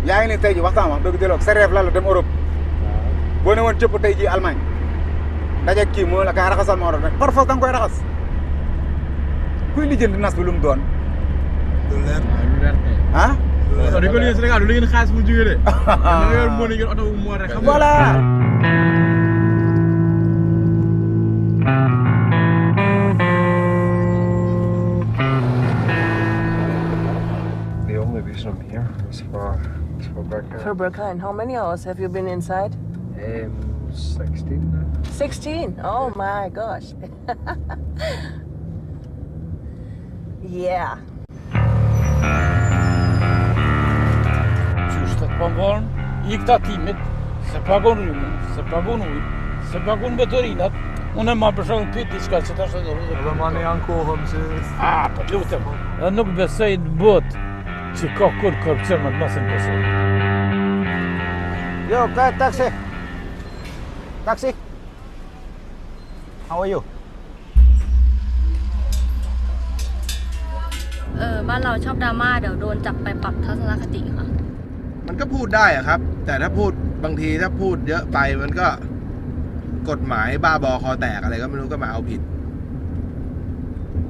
yaa ngi ne tey ji waxtaan wax dëgg delloo sa rêve la dem Europe boo ne woon cëpp tey ji Allemagne daje kii moo la kaa raxasal ma oto rek par force da nga koy raxas kuy lijjanti nas bi lu mu doon. lu leer ah. dañ ko liggéey Sénégal du liggéey xaalis mu jógee de. da yor moo ne ngeen oto bu mu rek xam voilà. The only reason I'm here is for Berlin. For Berlin. How many hours have you been inside? 16 now. 16? Oh my gosh. Yeah. Van gick det teamet, se pagou rummen, se pagou nu, se pagou betorinat, una ma person pitiska se tash do. Edhe mani janë kohëm se Po lutem. Nuk besoj në botë që ka kur korrupsion më të madh se në Kosovë. Yo, taxi. Taxi. How are you? บ้านเราชอบดราม่าเดี๋ยวโดนจับไปปรับทัศนคติค่ะ มันก็พูดได้อะครับ แต่ถ้าพูดบางทีถ้าพูดเยอะไปมันก็กฎหมายบ้าบอคอแตกอะไรก็ไม่รู้ก็มาเอาผิด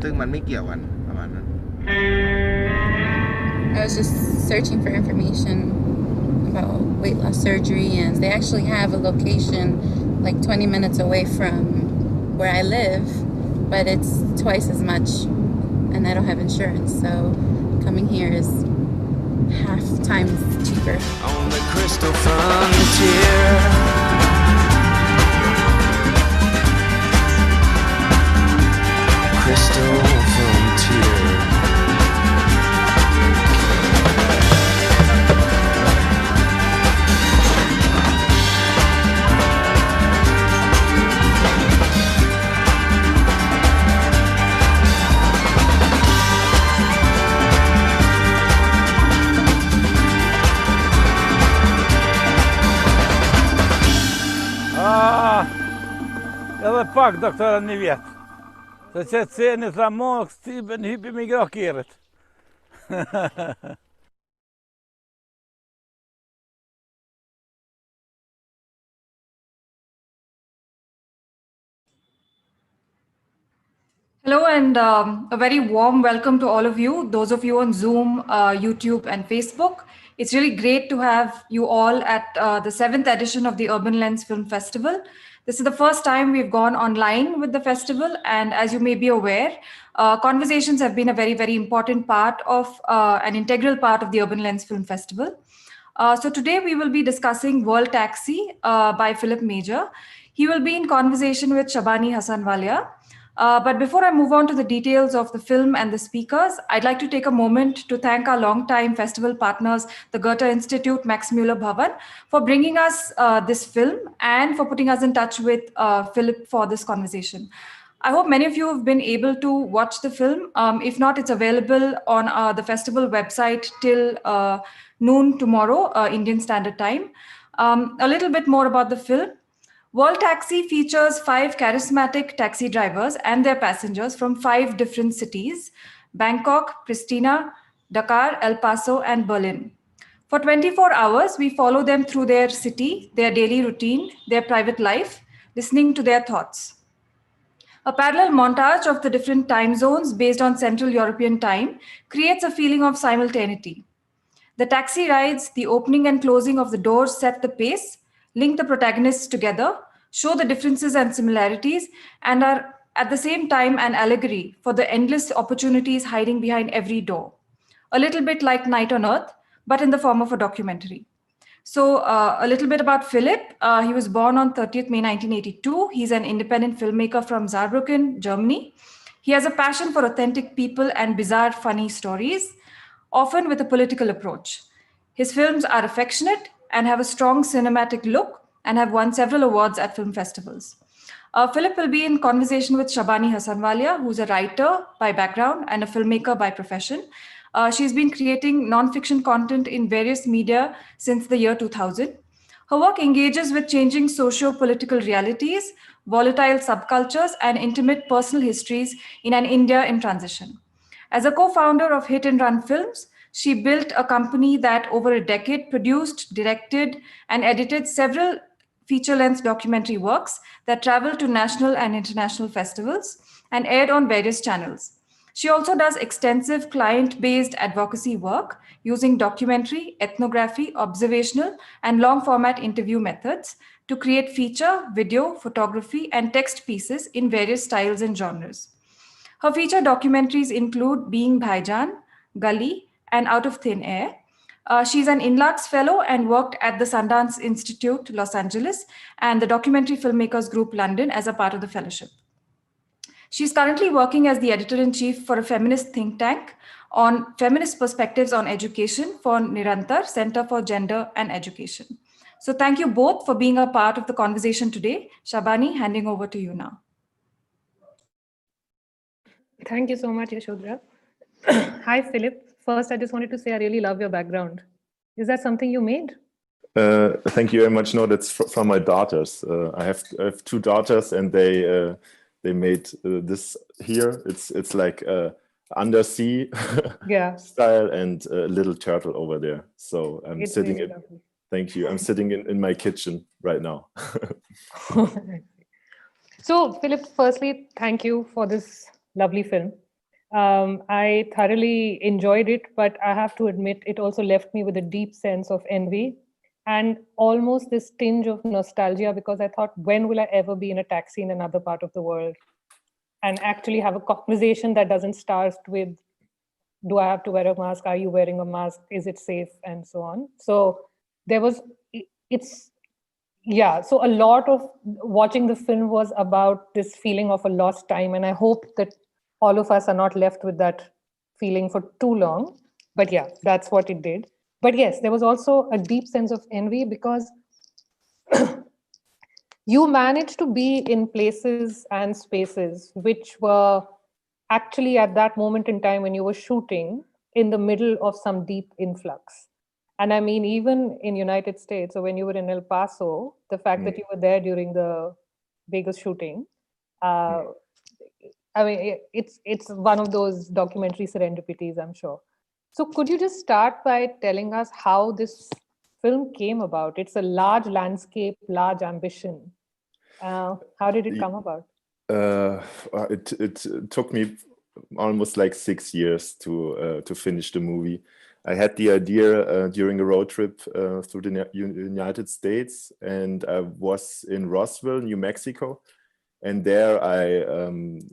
ซึ่งมันไม่เกี่ยวกันประมาณนั้น I was just searching for information about weight loss surgery, and they actually have a location like 20 minutes away from where I live, but it's twice as much, and I don't have insurance, so coming here is half times cheaper. On the crystal frontier, crystal frontier. Edhe pak doktora një vjet. Se që ceni tha mo, këstibën hypi mi grakirit. Hello and a very warm welcome to all of you, those of you on Zoom, YouTube and Facebook. It's really great to have you all at the 7th edition of the Urban Lens Film Festival. This is the first time we've gone online with the festival, and as you may be aware, conversations have been a very, very important part of an integral part of the Urban Lens Film Festival. So today we will be discussing World Taxi by Philipp Majer. He will be in conversation with Shabani Hassanwalia. But before I move on to the details of the film and the speakers, I'd like to take a moment to thank our longtime festival partners, the Goethe-Institut, Mueller Bhavan, for bringing us this film and for putting us in touch with Philipp for this conversation. I hope many of you have been able to watch the film. If not, it's available on the festival website till noon tomorrow, Indian Standard Time. A little bit more about the film. World Taxi features 5 charismatic taxi drivers and their passengers from 5 different cities: Bangkok, Pristina, Dakar, El Paso, and Berlin. For 24 hours, we follow them through their city, their daily routine, their private life, listening to their thoughts. A parallel montage of the different time zones based on Central European time creates a feeling of simultaneity. The taxi rides, the opening and closing of the doors set the pace, link the protagonists together, show the differences and similarities, and are at the same time an allegory for the endless opportunities hiding behind every door. A little bit like Night on Earth, but in the form of a documentary. So a little bit about Philipp. He was born on 30th May 1982. He's an independent filmmaker from Saarbrücken, Germany. He has a passion for authentic people and bizarre, funny stories, often with a political approach. His films are affectionate and have a strong cinematic look and have won several awards at film festivals. Philipp will be in conversation with Shabani Hassanwalia, who's a writer by background and a filmmaker by profession. She's been creating non-fiction content in various media since the year 2000. Her work engages with changing socio-political realities, volatile subcultures, and intimate personal histories in an India in transition. As a co-founder of Hit and Run Films, she built a company that over a decade produced, directed, and edited several feature-length documentary works that traveled to national and international festivals and aired on various channels. She also does extensive client-based advocacy work using documentary, ethnography, observational, and long-format interview methods to create feature, video, photography, and text pieces in various styles and genres. Her feature documentaries include Being Bhaijan, Gully, and Out of Thin Air. She's an INLAX fellow and worked at the Sundance Institute, Los Angeles, and the Documentary Filmmakers Group, London, as a part of the fellowship. She's currently working as the editor-in-chief for a feminist think tank on feminist perspectives on education for Nirantar, Center for Gender and Education. So thank you both for being a part of the conversation today. Shabani, handing over to you now. Thank you so much, Yashodhara. Hi, Philipp. First, I just wanted to say I really love your background. Is that something you made? Thank you very much. No, that's from my daughters. I have 2 daughters, and they made this here. It's like undersea style and a little turtle over there. So I'm sitting really in. Thank you. I'm sitting in my kitchen right now. So, Philipp, firstly, thank you for this lovely film. I thoroughly enjoyed it, but I have to admit it also left me with a deep sense of envy and almost this tinge of nostalgia, because I thought, when will I ever be in a taxi in another part of the world and actually have a conversation that doesn't start with, do I have to wear a mask? Are you wearing a mask? Is it safe? And so on. So there was, so a lot of watching the film was about this feeling of a lost time. And I hope that all of us are not left with that feeling for too long. But yeah, that's what it did. But yes, there was also a deep sense of envy, because you managed to be in places and spaces which were actually at that moment in time when you were shooting in the middle of some deep influx. And I mean, even in United States, so when you were in El Paso, the fact that you were there during the Vegas shooting, I mean, it's one of those documentary serendipities, I'm sure. So could you just start by telling us how this film came about? It's a large landscape, large ambition. How did it come about? It took me almost like 6 years to finish the movie. I had the idea during a road trip through the United States, and I was in Roswell, New Mexico. And there I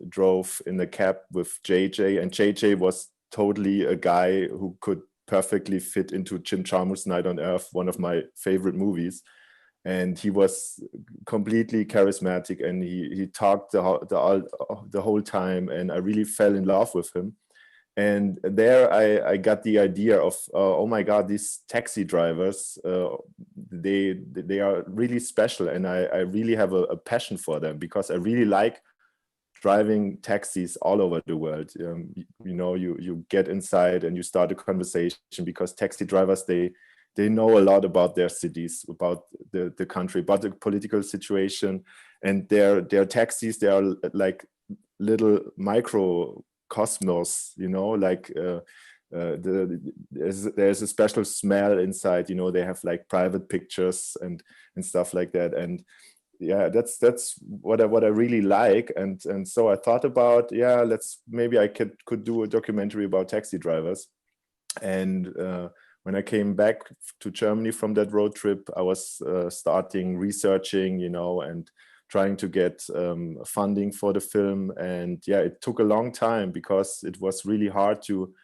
drove in a cab with JJ, and JJ was totally a guy who could perfectly fit into Jim Jarmusch's Night on Earth, one of my favorite movies. and he was completely charismatic, and he talked the whole time, and I really fell in love with him. And there I got the idea of, oh my God, these taxi drivers, they are really special, and I really have a passion for them, because I really like driving taxis all over the world. You get inside and you start a conversation, because taxi drivers, they know a lot about their cities, about the country, about the political situation, and their taxis, they are like little microcosmos, like there's a special smell inside, they have like private pictures and stuff like that. And yeah, that's what I really like. And so I thought about, maybe I could do a documentary about taxi drivers. And when I came back to Germany from that road trip, I was starting researching, and trying to get funding for the film. And yeah, it took a long time, because it was really hard to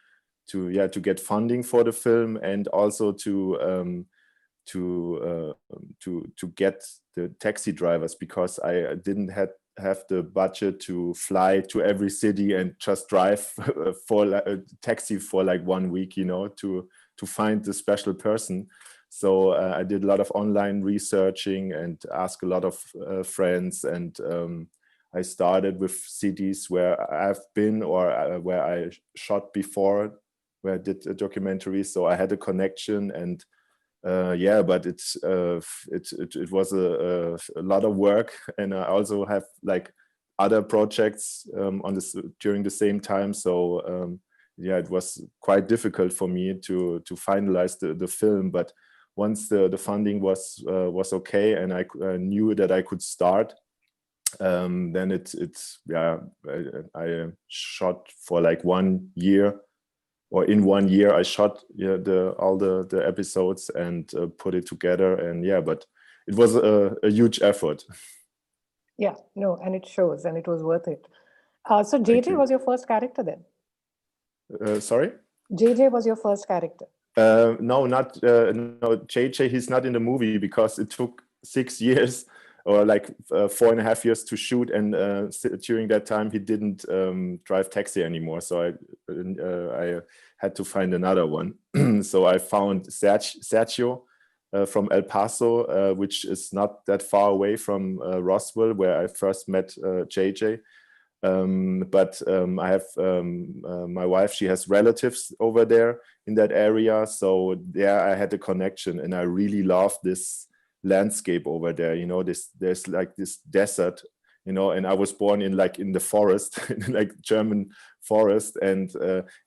get funding for the film, and also to get the taxi drivers, because I didn't have the budget to fly to every city and just drive for a taxi for like 1 week, to find the special person. So I did a lot of online researching and asked a lot of friends, and I started with cities where I've been, or where I shot before, where I did a documentary. So I had a connection, and but it was a lot of work, and I also have like other projects during the same time. So it was quite difficult for me to finalize the film. But once the funding was okay, and I knew that I could start, then I shot for like 1 year. Or in 1 year, I shot all the episodes and put it together, and but it was a huge effort. Yeah, no, and it shows, and it was worth it. So JJ was your first character then? Sorry? JJ was your first character? No, not no. JJ, he's not in the movie, because it took 6 years, or like 4.5 years to shoot, and during that time he didn't drive taxi anymore. So I had to find another one. So I found Sergio from El Paso, which is not that far away from Roswell, where I first met JJ. But I have my wife, she has relatives over there in that area. So there I had a connection, and I really love this landscape over there. There's like this desert, and I was born in the forest, like German forest, and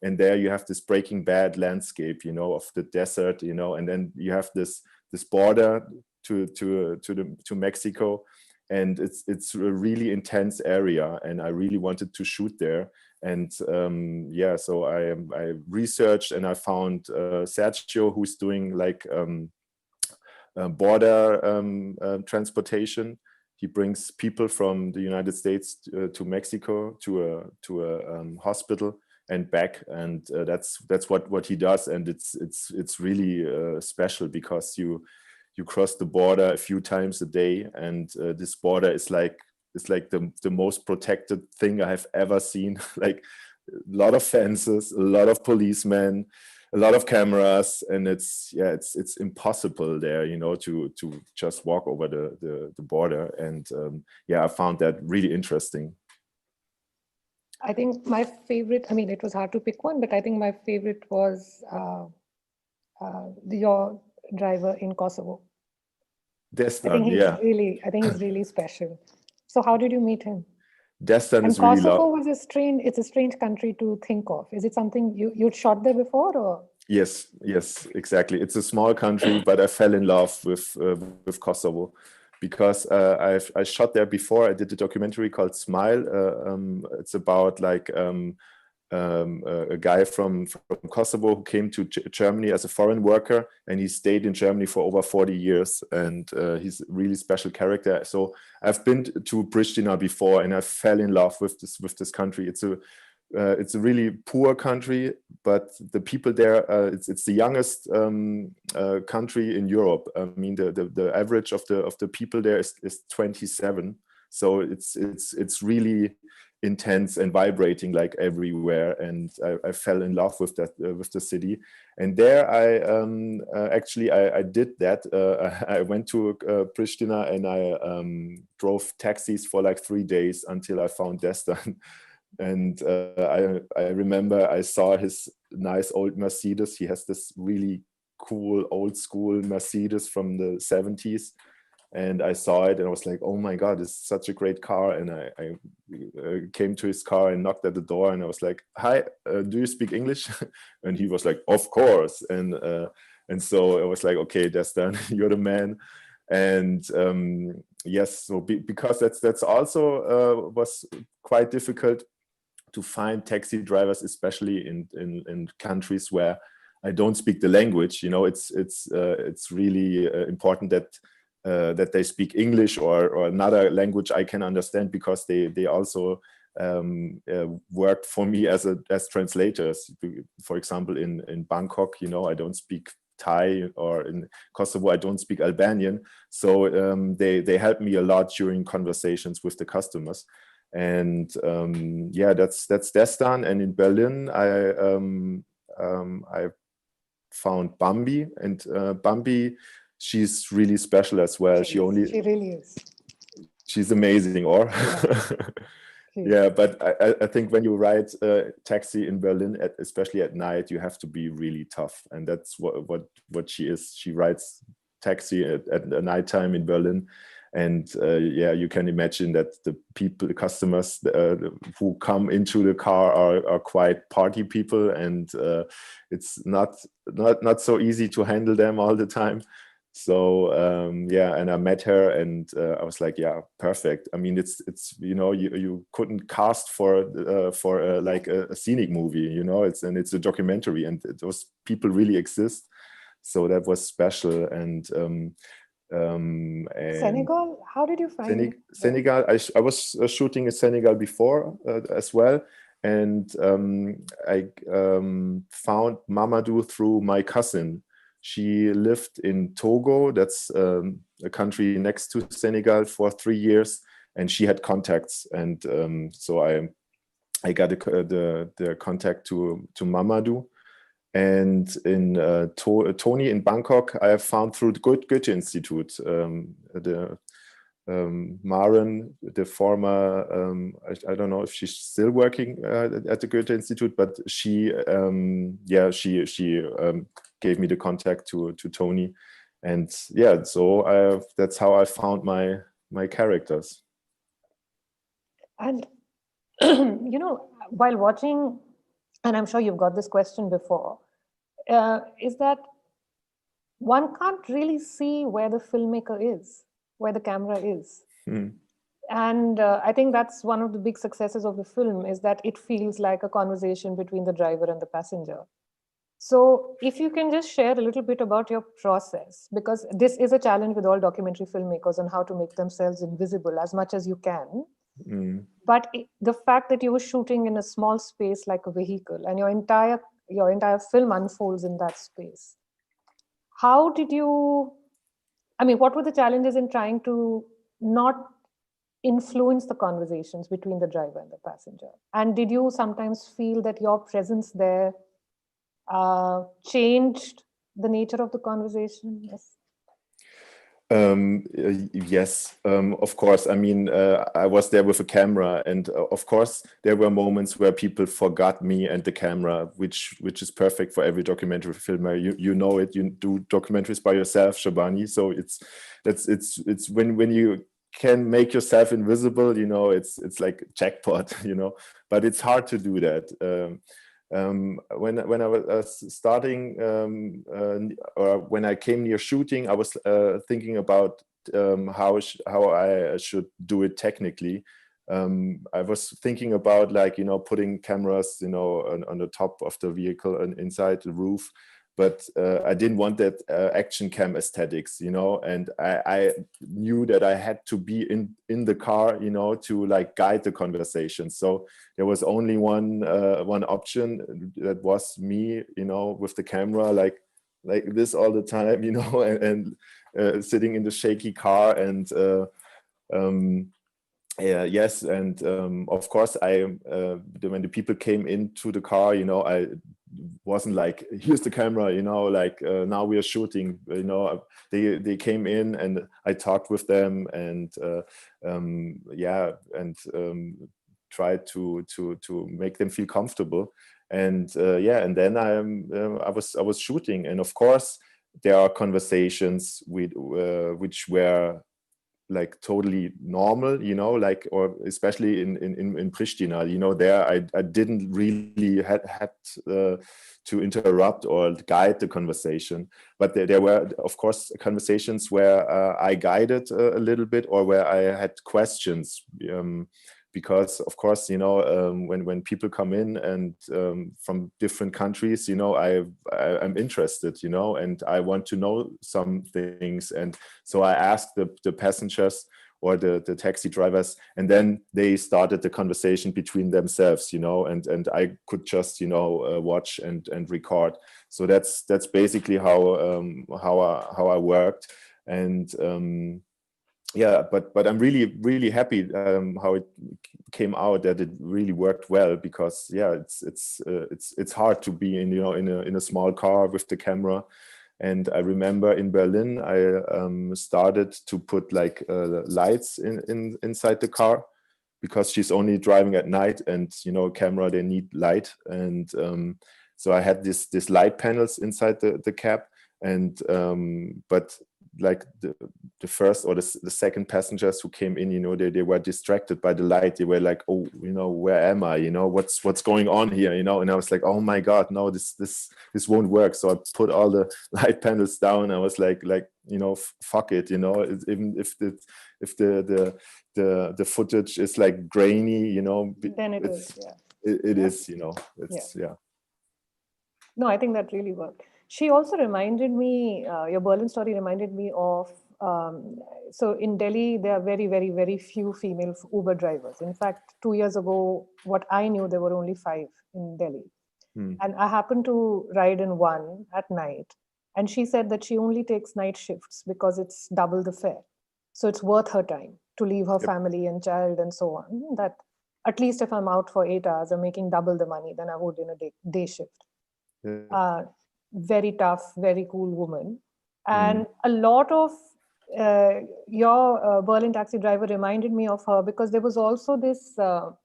there you have this Breaking Bad landscape, of the desert, and then you have this border to Mexico, and it's a really intense area, and I really wanted to shoot there. And so I researched, and I found Sergio, who's doing like border transportation. He brings people from the United States to Mexico to a hospital and back, and that's what he does. And it's really special, because you cross the border a few times a day, and this border is like the most protected thing I have ever seen. Like a lot of fences, a lot of policemen, a lot of cameras, and it's impossible there, to just walk over the border. And I found that really interesting. I think my favorite, it was hard to pick one, but I think my favorite was your driver in Kosovo. Destan, I think he's really special. So how did you meet him? Destan is really Kosovo was it's a strange country to think of. Is it something you'd shot there before, or? Yes, exactly. It's a small country, but I fell in love with Kosovo, because I shot there before. I did a documentary called Smile. It's about like a guy from Kosovo who came to Germany as a foreign worker, and he stayed in Germany for over 40 years, and he's a really special character. So I've been to Pristina before, and I fell in love with this country. It's a it's a really poor country, but the people there, it's the youngest country in Europe. I mean, the average of the people there is 27. So it's really intense and vibrating like everywhere. And I fell in love with the city. And there I did that. I went to Pristina and I drove taxis for like 3 days until I found Destan. And I remember I saw his nice old Mercedes. He has this really cool old school Mercedes from the 70s. And I saw it and I was like, oh my God, it's such a great car. And I came to his car and knocked at the door and I was like, hi, do you speak English? And he was like, of course. And so I was like, okay, Destan, you're the man. And yes, so because that's also was quite difficult to find taxi drivers, especially in countries where I don't speak the language. You know, it's really important that they speak English or another language I can understand, because they also worked for me as translators. For example, in Bangkok, you know, I don't speak Thai, or in Kosovo I don't speak Albanian, so they helped me a lot during conversations with the customers. And yeah, that's Destan. And in Berlin I found Bambi, and Bambi, she's really special as well. She really is. She's amazing, or yeah. But I think when you ride a taxi in Berlin, especially at night, you have to be really tough, and that's what she is. She rides taxi at nighttime in Berlin. And yeah, you can imagine that the customers who come into the car are quite party people, and it's not so easy to handle them all the time. So yeah, and I met her, and I was like, yeah, perfect. I mean, it's you know, you couldn't cast for like a scenic movie, you know. It's a documentary, and those people really exist. So that was special. And Senegal, how did you find Senegal? I was shooting in Senegal before as well, and I found Mamadou through my cousin. She lived in Togo, that's a country next to Senegal, for 3 years, and she had contacts, and so I got the contact to Mamadou. And in Tony in Bangkok, I have found through the Goethe-Institut, the Maren, the former, I don't know if she's still working at the Goethe-Institut, but she, yeah, she gave me the contact to Tony. And yeah, so that's how I found my characters. And, you know, while watching, and I'm sure you've got this question before, is that one can't really see where the filmmaker is, where the camera is. And I think that's one of the big successes of the film, is that it feels like a conversation between the driver and the passenger. So if you can just share a little bit about your process, because this is a challenge with all documentary filmmakers on how to make themselves invisible as much as you can. But the fact that you were shooting in a small space like a vehicle, and your entire film unfolds in that space. How did you, I mean, what were the challenges in trying to not influence the conversations between the driver and the passenger? And did you sometimes feel that your presence there changed the nature of the conversation? Yes. Yes, of course. I mean, I was there with a camera, and of course there were moments where people forgot me and the camera, which is perfect for every documentary filmer. You know it. You do documentaries by yourself, Shabani. So it's when you can make yourself invisible, you know, it's like jackpot, you know. But it's hard to do that. When I was starting, or when I came near shooting, I was thinking about how I should do it technically. I was thinking about, like, you know, putting cameras, you know, on the top of the vehicle and inside the roof. but I didn't want that action cam aesthetics, you know, and I knew that I had to be in the car, you know, to like guide the conversation. So there was only one option, that was me, you know, with the camera like this all the time, you know, and sitting in the shaky car and yes, and of course when the people came into the car, you know, I wasn't like, here's the camera, you know, like now we are shooting, you know. They came in and I talked with them and tried to make them feel comfortable, and and then I was shooting, and of course there are conversations which were like totally normal, you know, like, or especially in Pristina, you know, there I didn't really had to interrupt or guide the conversation, but there were of course conversations where I guided a little bit, or where I had questions, because of course, you know, when people come in and from different countries, you know, I'm interested, you know, and I want to know some things, and so I asked the passengers or the taxi drivers, and then they started the conversation between themselves, you know, and I could just, you know, watch and record. So that's basically how I worked, and yeah, but I'm really happy how it came out, that it really worked well, because yeah, it's hard to be in, you know, in a small car with the camera. And I remember in Berlin, I started to put like lights inside the car, because she's only driving at night, and you know, camera, they need light, and so I had this light panels inside the cab, and but like the first or the second passengers who came in, you know, they were distracted by the light. They were like, oh, you know, where am I? You know, what's going on here? You know, and I was like, oh my God, no, this won't work. So I put all the light panels down. I was like, you know, fuck it, you know, even if the footage is like grainy, you know, then it is, yeah. It is, you know, it's yeah. No, I think that really worked. She also reminded me, your Berlin story reminded me of, so in Delhi, there are very, very, very few female Uber drivers. In fact, 2 years ago, what I knew, there were only 5 in Delhi. And I happened to ride in one at night. And she said that she only takes night shifts because it's double the fare. So it's worth her time to leave her family and child and so on. That at least if I'm out for 8 hours, I'm making double the money than I would in a day shift. Very tough, very cool woman. And a lot of your Berlin taxi driver reminded me of her, because there was also this, what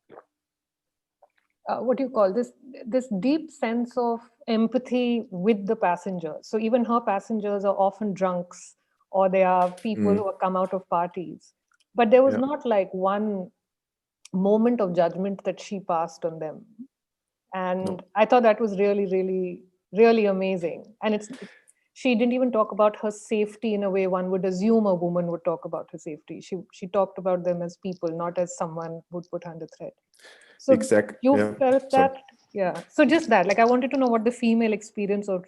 do you call this deep sense of empathy with the passengers. So even her passengers are often drunks, or they are people who have come out of parties. But there was not like one moment of judgment that she passed on them. And I thought that was really, really, really amazing. And she didn't even talk about her safety in a way one would assume a woman would talk about her safety. She talked about them as people, not as someone would put under threat. So exactly. You felt that? Yeah. So just that, like, I wanted to know what the female experience of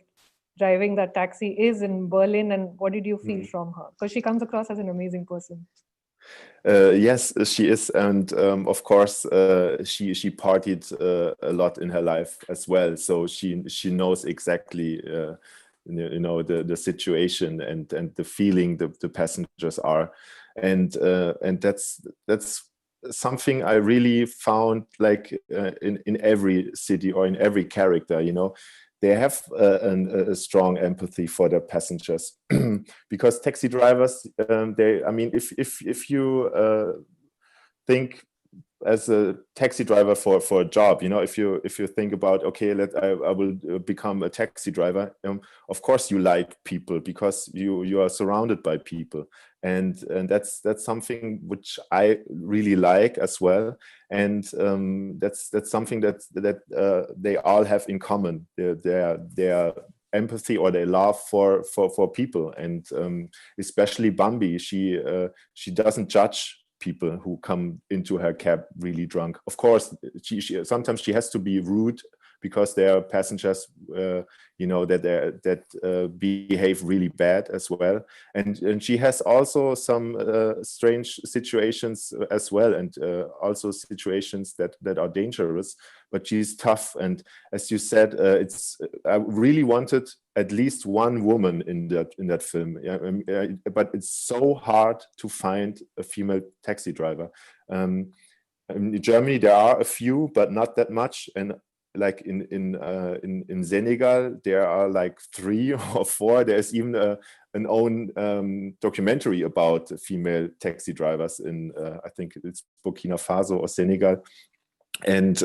driving that taxi is in Berlin, and what did you feel from her? Because she comes across as an amazing person. Yes, she is, and of course, she partied a lot in her life as well. So she knows exactly, you know, the situation and the feeling the passengers are, and that's something I really found, like in every city or in every character. You know, they have a strong empathy for their passengers, because taxi drivers, I mean, if you think as a taxi driver for a job, you know, if you think about, okay, I will become a taxi driver, of course you like people, because you are surrounded by people, and that's something which I really like as well, and that's something that they all have in common, their empathy or their love for people, and especially Bambi, she doesn't judge people who come into her cab really drunk. Of course, she sometimes she has to be rude, because there are passengers, you know, that behave really bad as well. And she has also some strange situations as well, and also situations that are dangerous. But she's tough, and as you said, I really wanted at least one woman in that film. But it's so hard to find a female taxi driver. In Germany there are a few, but not that much. And like in Senegal there are like 3 or 4. There's even an own documentary about female taxi drivers in I think it's Burkina Faso or Senegal. And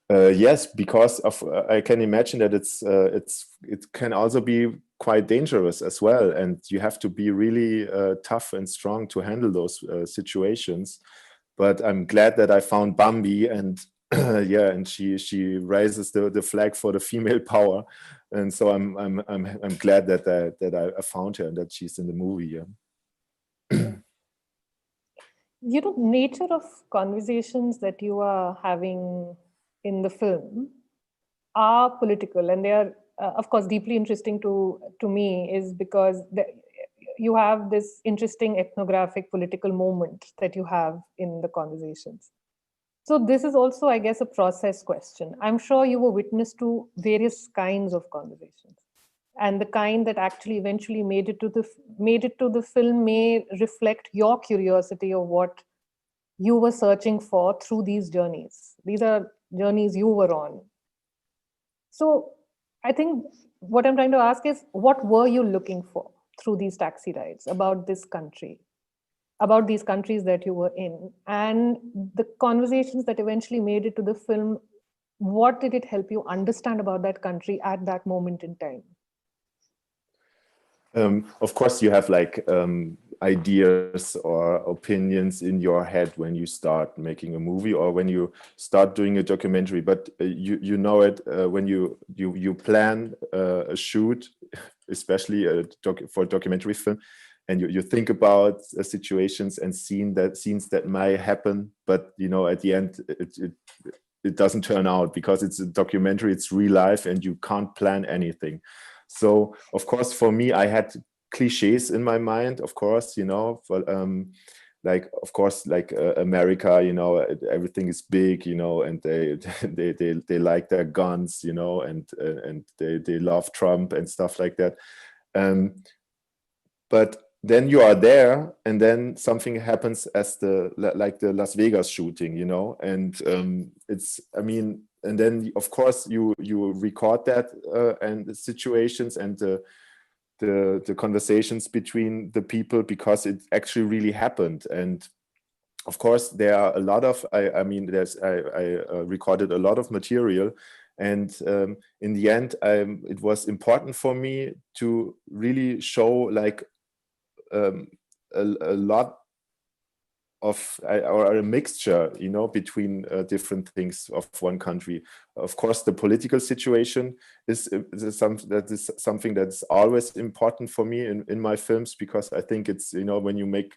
yes, because of I can imagine that it can also be quite dangerous as well, and you have to be really tough and strong to handle those situations. But I'm glad that I found Bambi, and yeah, and she raises the flag for the female power, and so I'm glad that I found her and that she's in the movie. Yeah. You know, nature of conversations that you are having in the film are political, and they are, of course, deeply interesting to me, is because you have this interesting ethnographic political moment that you have in the conversations. So this is also, I guess, a process question. I'm sure you were witness to various kinds of conversations, and the kind that actually eventually made it to the film may reflect your curiosity of what you were searching for through these journeys. These are journeys you were on. So I think what I'm trying to ask is, what were you looking for through these taxi rides about this country, about these countries that you were in, and the conversations that eventually made it to the film? What did it help you understand about that country at that moment in time? Of course, you have like ideas or opinions in your head when you start making a movie or when you start doing a documentary. But you know it when you plan a shoot, especially for a documentary film, and you think about situations and scenes that might happen. But you know, at the end, it doesn't turn out because it's a documentary, it's real life, and you can't plan anything. So, of course, for me, I had cliches in my mind, of course, you know, but, like, of course, like America, you know, everything is big, you know, and they like their guns, you know, and they love Trump and stuff like that. But then you are there, and then something happens as like the Las Vegas shooting, you know, and I mean, and then of course you record that and the situations and the conversations between the people, because it actually really happened. And of course there are a lot of I mean I recorded a lot of material, and in the end it was important for me to really show like a lot of or a mixture, you know, between different things of one country. Of course, the political situation is something that's always important for me in my films, because I think it's, you know, when you make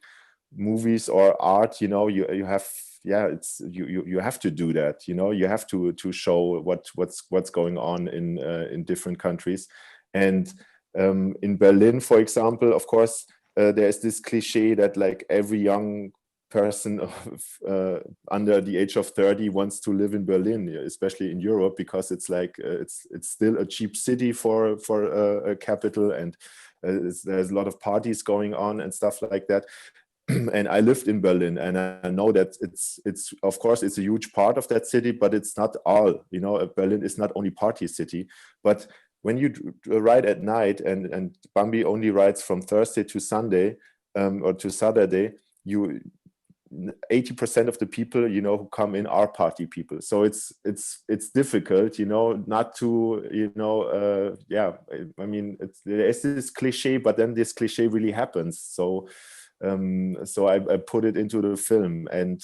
movies or art, you know, you have, yeah, it's you have to do that, you know, you have to show what's going on in different countries. And in Berlin, for example, of course, there's this cliche that like every young person under the age of 30 wants to live in Berlin, especially in Europe, because it's like it's still a cheap city for a capital, and there's a lot of parties going on and stuff like that. And I lived in Berlin, and I know that it's of course it's a huge part of that city, but it's not all, you know. Berlin is not only party city. But when you ride at night, and Bambi only rides from Thursday to Sunday or to Saturday, 80% of the people, you know, who come in are party people. So it's difficult, you know, not to, you know, yeah, I mean, there's this cliche, but then this cliche really happens. So so I put it into the film. And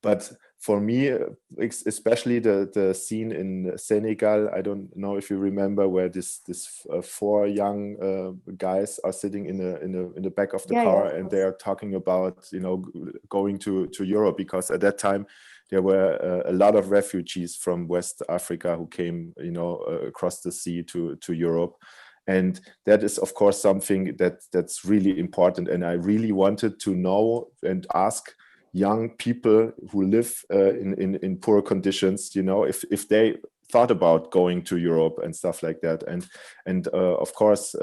but for me, especially the scene in Senegal, I don't know if you remember, where this 4 young guys are sitting in the back of the car, and they are talking about, you know, going to Europe, because at that time there were a lot of refugees from West Africa who came, you know, across the sea to Europe. And that is, of course, something that's really important. And I really wanted to know and ask young people who live in poor conditions, you know, if they thought about going to Europe and stuff like that. And of course,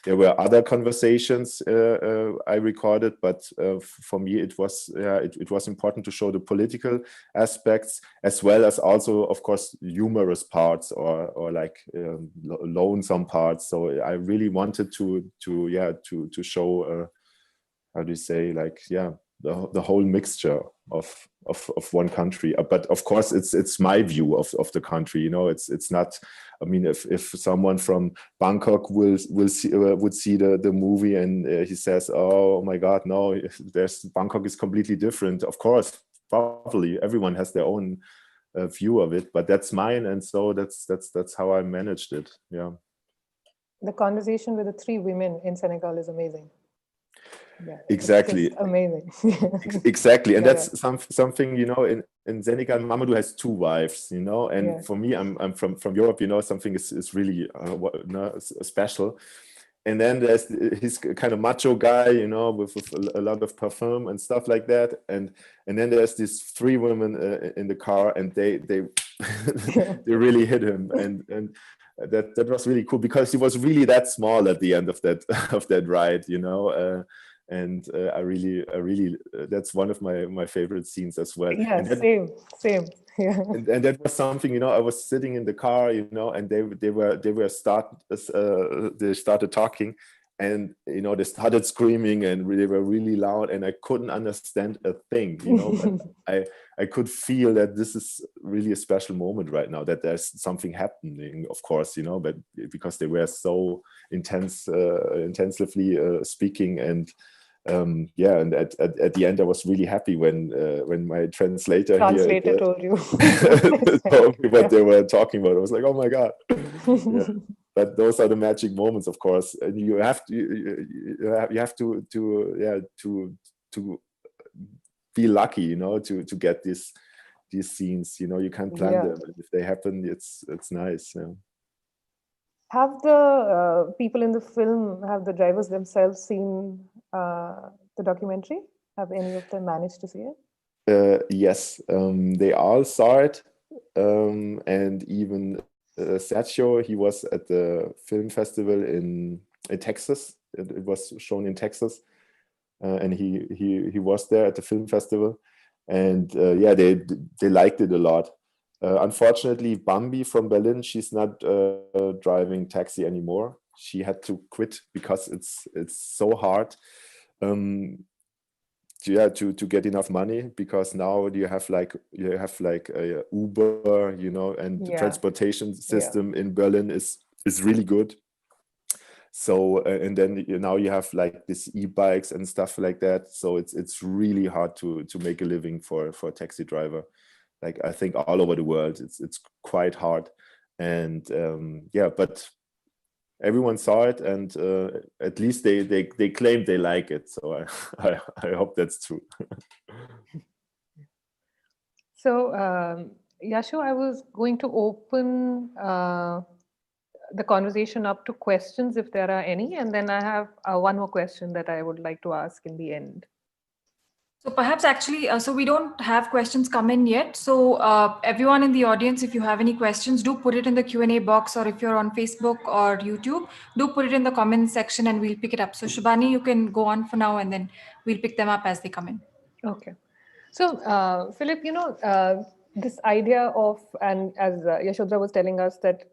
there were other conversations I recorded, but for me it was important to show the political aspects as well as also, of course, humorous parts or like lonesome parts. So I really wanted to show how do you say, like, the whole mixture of one country. But of course it's my view of the country, you know. It's not, I mean, if someone from Bangkok would see the movie and he says, oh my god, no, Bangkok is completely different. Of course, probably everyone has their own view of it, but that's mine, and so that's how I managed it. Yeah, the conversation with the 3 women in Senegal is amazing. Yeah, exactly, amazing. Exactly, and that's something, you know, in Senegal, Mamadou has 2 wives, you know, and for me, I'm from Europe, you know, something is really special. And then there's he's kind of macho guy, you know, with a lot of perfume and stuff like that, and then there's these 3 women in the car, and they they really hit him, and that was really cool because he was really that small at the end of that ride, you know. And I really that's one of my favorite scenes as well. Yeah, and that, same. Yeah. and that was something, you know. I was sitting in the car, you know, and they started talking, and you know, they started screaming and they were really loud, and I couldn't understand a thing, you know. But I could feel that this is really a special moment right now, that there's something happening, of course, you know, but because they were so intensively speaking. And and at the end I was really happy when my translator here told you told me what they were talking about. I was like, oh my god. Yeah. But those are the magic moments, of course, and you have to be lucky, you know, to get these scenes, you know. You can't plan them, and if they happen, it's nice. Yeah. Have the people in the film, have the drivers themselves seen the documentary? Have any of them managed to see it? Yes, they all saw it, and even Sergio, he was at the film festival in Texas. It was shown in Texas, and he was there at the film festival, and they liked it a lot. Unfortunately, Bambi from Berlin, she's not driving taxi anymore. She had to quit because it's so hard to get enough money, because now you have like a Uber, you know, and the transportation system in Berlin is really good. So and then now you have like this e-bikes and stuff like that. So it's really hard to make a living for a taxi driver. Like, I think all over the world, it's quite hard. And but everyone saw it, and at least they claimed they like it. So I hope that's true. So Yashu, I was going to open the conversation up to questions if there are any, and then I have one more question that I would like to ask in the end. So perhaps actually, so we don't have questions come in yet. So everyone in the audience, if you have any questions, do put it in the Q&A box, or if you're on Facebook or YouTube, do put it in the comments section and we'll pick it up. So Shabani, you can go on for now, and then we'll pick them up as they come in. Okay. So Philip, you know, this idea of, and as Yashodhara was telling us, that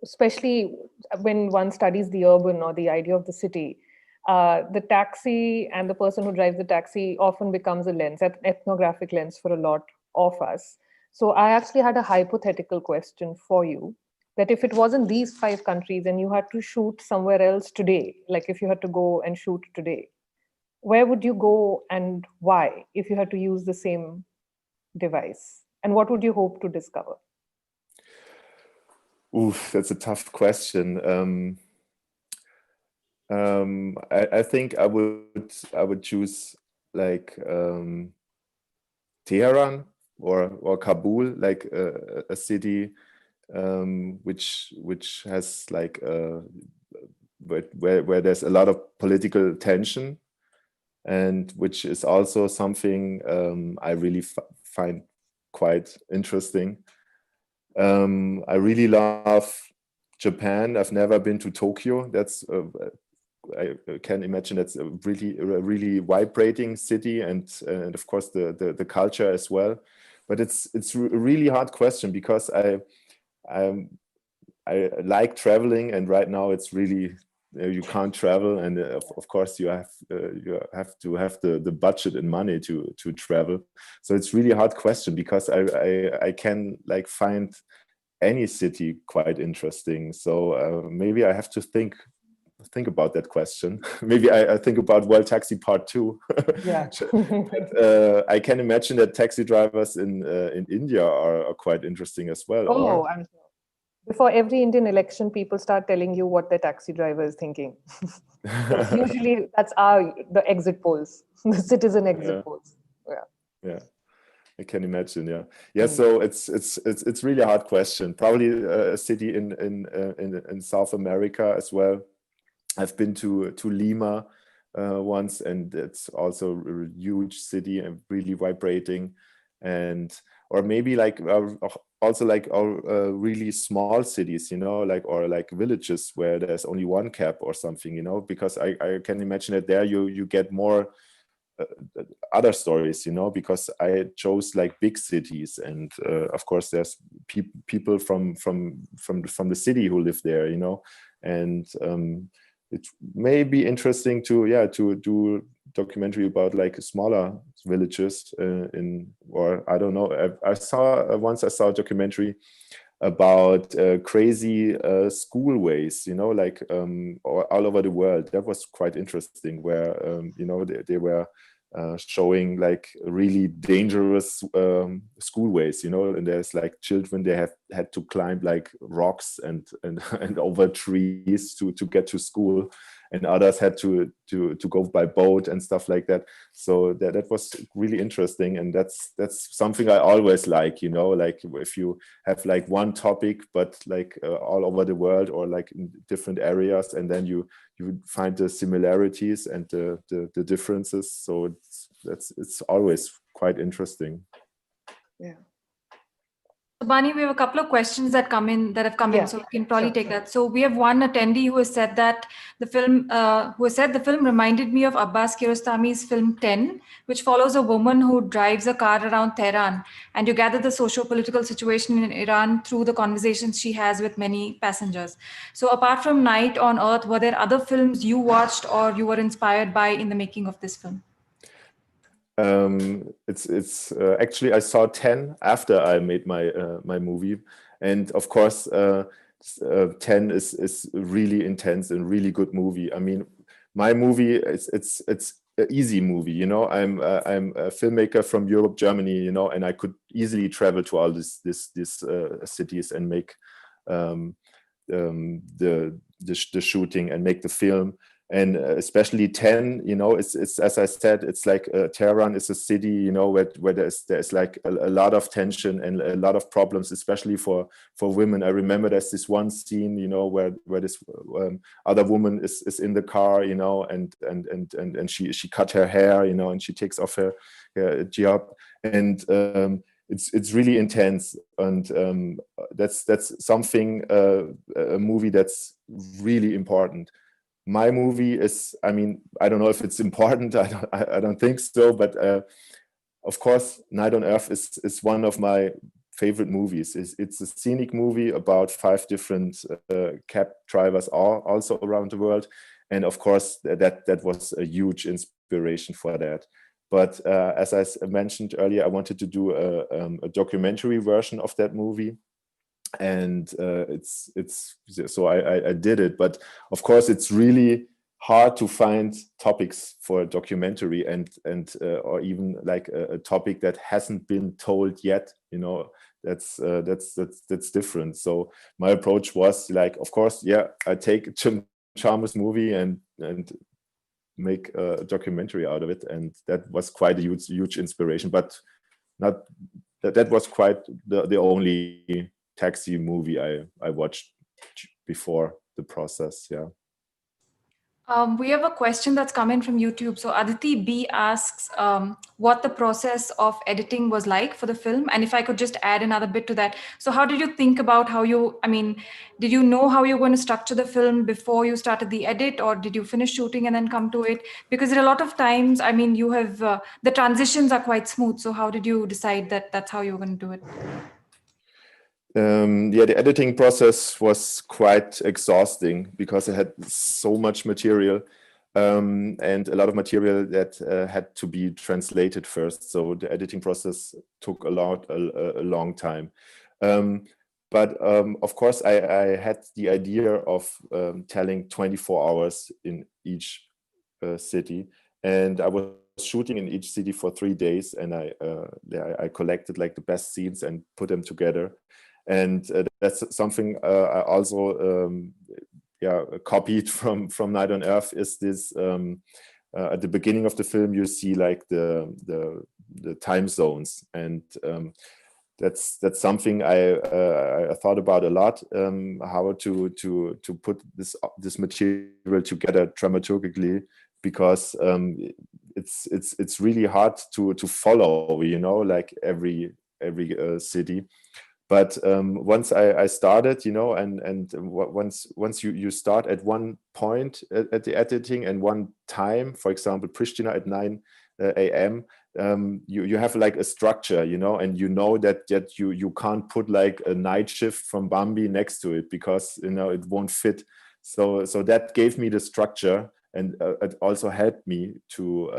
especially when one studies the urban or the idea of the city, the taxi and the person who drives the taxi often becomes a lens, an ethnographic lens for a lot of us. So I actually had a hypothetical question for you, that if it wasn't these 5 countries and you had to shoot somewhere else today, like if you had to go and shoot today, where would you go and why, if you had to use the same device? And what would you hope to discover? Oof, that's a tough question. I think I would choose like Tehran, or Kabul, like a city which has like where there's a lot of political tension, and which is also something I really find quite interesting. I really love Japan. I've never been to Tokyo. That's I can imagine that's a really vibrating city, and of course the culture as well. But it's a really hard question, because I like traveling, and right now it's really you can't travel, and of course you have to have the budget and money to travel. So it's really a hard question, because I can like find any city quite interesting. So maybe I have to think about that question. Maybe I think about World Taxi Part 2. Yeah. But, I can imagine that taxi drivers in India are quite interesting as well. Oh, I'm sure. Before every Indian election, people start telling you what their taxi driver is thinking. Usually that's the exit polls, the citizen exit polls. Yeah, I can imagine. Yeah. So it's really a hard question. Probably a city in South America as well. I've been to Lima once, and it's also a huge city and really vibrating. Or maybe like also like our really small cities, or like villages where there's only one cab or something, because I can imagine that there you get more other stories, because I chose like big cities, and of course there's people from the city who live there, and it may be interesting to do documentary about like smaller villages or I don't know. I saw a documentary about crazy schoolways, like all over the world. That was quite interesting, where they were showing like really dangerous schoolways, and there's like children, they had to climb like rocks and over trees to get to school, and others had to go by boat and stuff like that. So that was really interesting, and that's something I always like, like if you have like one topic but like all over the world, or like in different areas, and then you find the similarities and the differences. So it's always quite interesting. Yeah. Shabani, we have a couple of questions that have come in, so we can probably take that. So we have one attendee who has said that the film reminded me of Abbas Kiarostami's film 10, which follows a woman who drives a car around Tehran, and you gather the socio-political situation in Iran through the conversations she has with many passengers. So apart from Night on Earth, were there other films you watched or you were inspired by in the making of this film? It's actually I saw 10 after I made my my movie, and of course 10 is really intense and really good movie. I mean, my movie it's an easy movie, I'm a filmmaker from Europe, Germany, and I could easily travel to all these cities and make the shooting and make the film. And especially 10, it's as I said, it's like Tehran is a city, where there's like a lot of tension and a lot of problems, especially for women. I remember there's this one scene, where this other woman is in the car, and she cut her hair, and she takes off her hijab, and it's really intense, and that's something a movie that's really important. My movie is, I mean, I don't know if it's important. I don't think so. But of course, Night on Earth is one of my favorite movies. It's a scenic movie about 5 different cab drivers also around the world, and of course that was a huge inspiration for that. But as I mentioned earlier, I wanted to do a documentary version of that movie. And it's so I did it, but of course it's really hard to find topics for a documentary and or even like a topic that hasn't been told yet, that's different. So my approach was like, of course, I take Jim Jarmusch's movie and make a documentary out of it, and that was quite a huge inspiration, but not that was quite the only taxi movie I watched before the process. Yeah. We have a question that's come in from YouTube. So Aditi B asks what the process of editing was like for the film. And if I could just add another bit to that. So how did you think about did you know how you're going to structure the film before you started the edit, or did you finish shooting and then come to it? Because there are a lot of times, you have, the transitions are quite smooth. So how did you decide that that's how you were going to do it? Yeah, the editing process was quite exhausting because I had so much material and a lot of material that had to be translated first. So the editing process took a long time. But of course, I had the idea of telling 24 hours in each city, and I was shooting in each city for 3 days, and I collected like the best scenes and put them together. And that's something I also copied from Night on Earth. Is this at the beginning of the film you see like the time zones, and that's something I thought about a lot, how to put this material together dramaturgically, because it's really hard to follow, like every city. But once I started, and once you start at one point at the editing and one time, for example, Pristina at 9 a.m., you have like a structure, and that you can't put like a night shift from Bambi next to it, because it won't fit. So that gave me the structure, and it also helped me to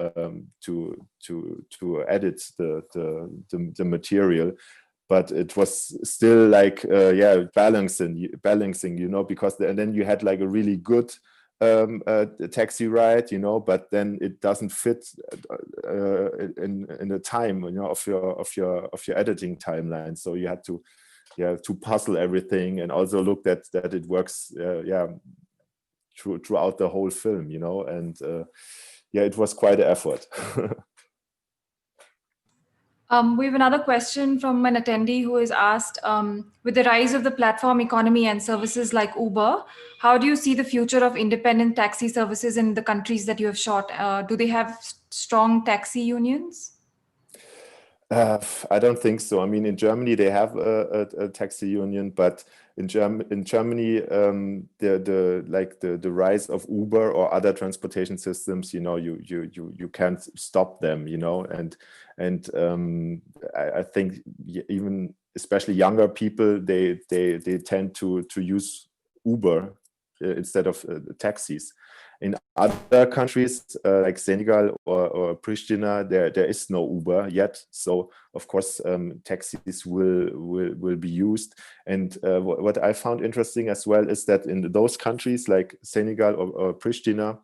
edit the material. But it was still like balancing, because then you had like a really good taxi ride, but then it doesn't fit in the time, of your editing timeline. So you had to puzzle everything, and also look that it works throughout the whole film, and it was quite an effort. We have another question from an attendee who has asked, with the rise of the platform economy and services like Uber, how do you see the future of independent taxi services in the countries that you have shot? Do they have strong taxi unions? I don't think so. I mean, in Germany they have a taxi union, but in Germany, the rise of Uber or other transportation systems, you can't stop them, and I think even especially younger people, they tend to use Uber instead of taxis. In other countries like Senegal or Pristina, there is no Uber yet. So of course taxis will be used. And what I found interesting as well is that in those countries like Senegal or Pristina,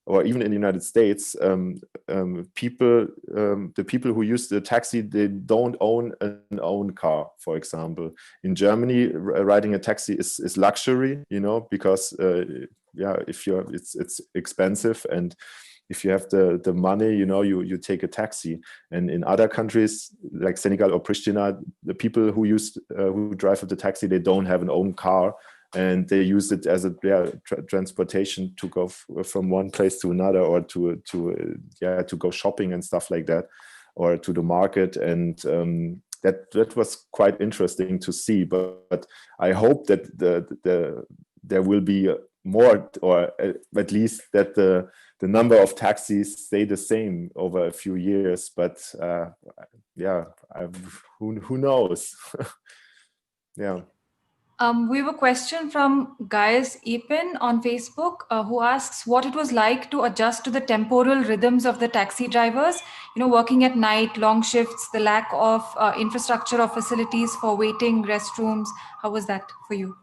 or even in the United States, the people who use the taxi, they don't own an own car, for example. In Germany, riding a taxi is luxury, because it's expensive, and if you have the money, you take a taxi. And in other countries like Senegal or Pristina, the people who drive the taxi, they don't have an own car, and they use it as a transportation to go from one place to another, or to go shopping and stuff like that, or to the market. And that was quite interesting to see. But I hope that there will be more, or at least that the number of taxis stay the same over a few years. But who knows? Yeah. We have a question from Gaius Epin on Facebook, who asks what it was like to adjust to the temporal rhythms of the taxi drivers, working at night, long shifts, the lack of infrastructure or facilities for waiting, restrooms. How was that for you?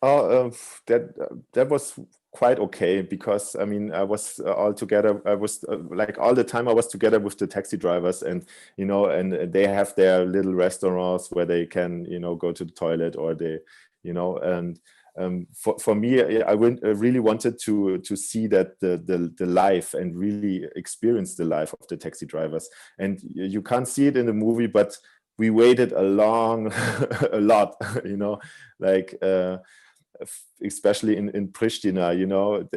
That was quite okay, because I mean, I was all together. I was like all the time I was together with the taxi drivers, and and they have their little restaurants where they can go to the toilet, or they and for me, I really wanted to see that the life and really experience the life of the taxi drivers. And you can't see it in the movie, but we waited a lot, you know, like especially in Pristina, you know.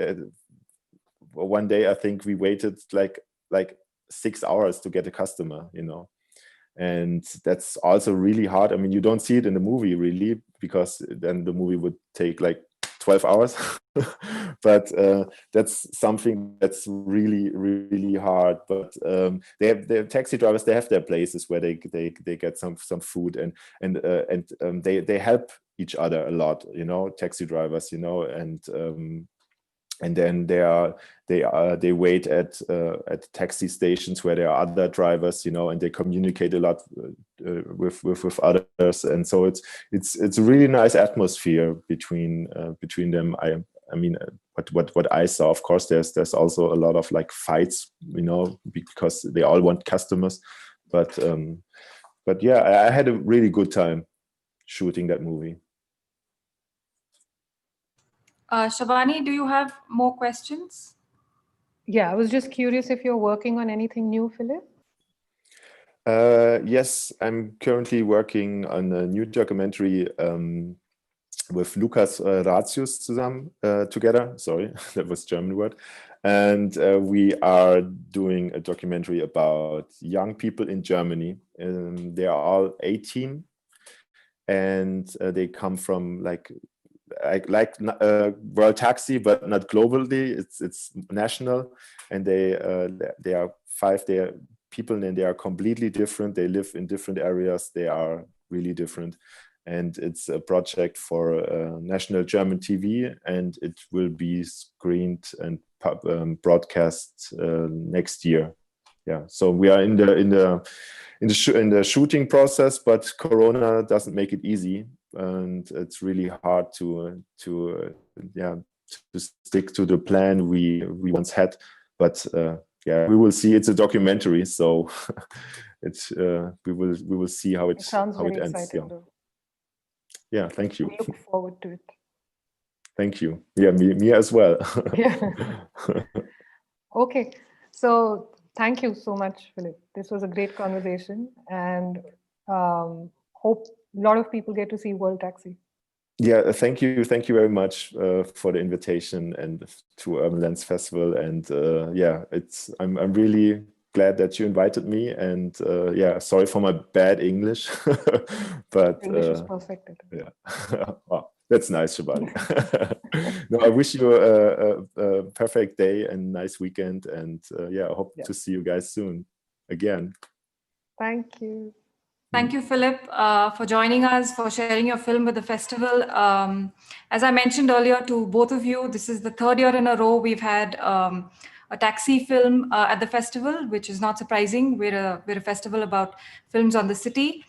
One day I think we waited like 6 hours to get a customer, you know. And that's also really hard. I mean, you don't see it in the movie really, because then the movie would take like 12 hours. But that's something that's really, really hard. But they have their taxi drivers, they have their places where they get some food, and they help each other a lot, you know, taxi drivers, you know, and then they wait at taxi stations where there are other drivers, you know, and they communicate a lot with others, and so it's a really nice atmosphere between them. I mean, what I saw, of course, there's also a lot of like fights, you know, because they all want customers, but yeah, I had a really good time shooting that movie. Shabani, do you have more questions? Yeah, I was just curious if you're working on anything new, Philipp? Yes, I'm currently working on a new documentary with Lukas Ratius together. Sorry, that was a German word. And we are doing a documentary about young people in Germany. They are all 18, and they come from like World Taxi, but not globally. It's national, and they are people, and they are completely different. They live in different areas. They are really different, and it's a project for national German TV, and it will be screened and broadcast next year. Yeah, so we are in the shooting process, but Corona doesn't make it easy, and it's really hard to stick to the plan we once had. But yeah, we will see. It's a documentary, so it's we will see how it sounds very ends. exciting, Yeah. though. Yeah, thank you. We look forward to it. Thank you. Yeah, me as well. Yeah. Okay, so thank you so much, Philipp. This was a great conversation, and hope a lot of people get to see World Taxi. Yeah, thank you very much for the invitation and to Urban Lens Festival. And yeah, I'm really glad that you invited me. And yeah, sorry for my bad English, but English is perfect. Yeah, wow, that's nice, Shabani. No, I wish you a perfect day and nice weekend. And yeah, I hope to see you guys soon again. Thank you. Thank you, Philipp, for joining us, for sharing your film with the festival. As I mentioned earlier to both of you, this is the third year in a row we've had a taxi film at the festival, which is not surprising. We're a festival about films on the city.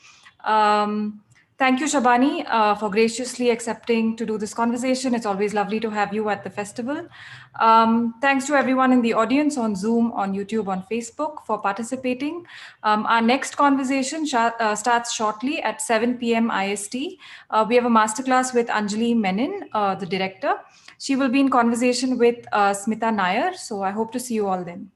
Thank you, Shabani, for graciously accepting to do this conversation. It's always lovely to have you at the festival. Thanks to everyone in the audience on Zoom, on YouTube, on Facebook for participating. Our next conversation starts shortly at 7 p.m. IST. We have a masterclass with Anjali Menon, the director. She will be in conversation with Smita Nair. So I hope to see you all then.